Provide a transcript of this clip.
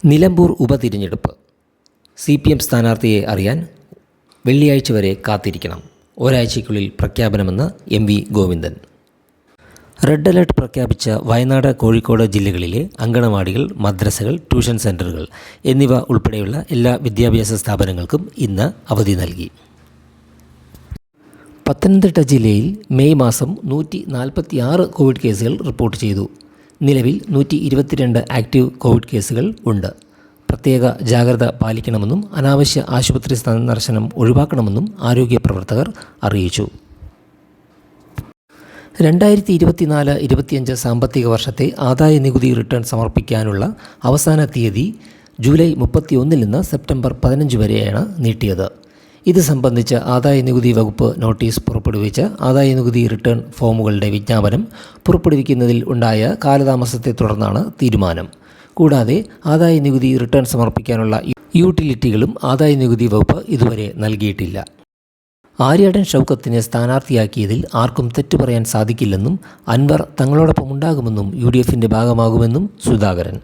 നിലമ്പൂർ ഉപതിരഞ്ഞെടുപ്പ് CPM സ്ഥാനാർത്ഥിയെ അറിയാൻ വെള്ളിയാഴ്ച വരെ കാത്തിരിക്കണം. ഒരാഴ്ചയ്ക്കുള്ളിൽ പ്രഖ്യാപനമെന്ന് MV ഗോവിന്ദൻ. റെഡ് അലർട്ട് പ്രഖ്യാപിച്ച വയനാട്, കോഴിക്കോട് ജില്ലകളിലെ അങ്കണവാടികൾ, മദ്രസകൾ, ട്യൂഷൻ സെൻ്ററുകൾ എന്നിവ ഉൾപ്പെടെയുള്ള എല്ലാ വിദ്യാഭ്യാസ സ്ഥാപനങ്ങൾക്കും ഇന്ന് അവധി നൽകി. പത്തനംതിട്ട ജില്ലയിൽ മെയ് മാസം 146 കോവിഡ് കേസുകൾ റിപ്പോർട്ട് ചെയ്തു. നിലവിൽ 122 ആക്റ്റീവ് കോവിഡ് കേസുകൾ ഉണ്ട്. പ്രത്യേക ജാഗ്രത പാലിക്കണമെന്നും അനാവശ്യ ആശുപത്രി സന്ദർശനം ഒഴിവാക്കണമെന്നും ആരോഗ്യ പ്രവർത്തകർ അറിയിച്ചു. 2024-25 സാമ്പത്തിക വർഷത്തെ ആദായ നികുതി റിട്ടേൺ സമർപ്പിക്കാനുള്ള അവസാന തീയതി ജൂലൈ 31 നിന്ന് സെപ്റ്റംബർ 15 വരെയാണ് നീട്ടിയത്. ഇത് സംബന്ധിച്ച് ആദായ നികുതി വകുപ്പ് നോട്ടീസ് പുറപ്പെടുവിച്ച് ആദായ നികുതി റിട്ടേൺ ഫോമുകളുടെ വിജ്ഞാപനം പുറപ്പെടുവിക്കുന്നതിൽ ഉണ്ടായ കാലതാമസത്തെ തുടർന്നാണ് തീരുമാനം. കൂടാതെ ആദായ നികുതി റിട്ടേൺ സമർപ്പിക്കാനുള്ള യൂട്ടിലിറ്റികളും ആദായ നികുതി വകുപ്പ് ഇതുവരെ നൽകിയിട്ടില്ല. ആര്യാടൻ ഷൗക്കത്തിനെ സ്ഥാനാർത്ഥിയാക്കിയതിൽ ആർക്കും തെറ്റു പറയാൻ സാധിക്കില്ലെന്നും അൻവർ തങ്ങളോടൊപ്പം ഉണ്ടാകുമെന്നും UDFൻ്റെ ഭാഗമാകുമെന്നും സുധാകരൻ.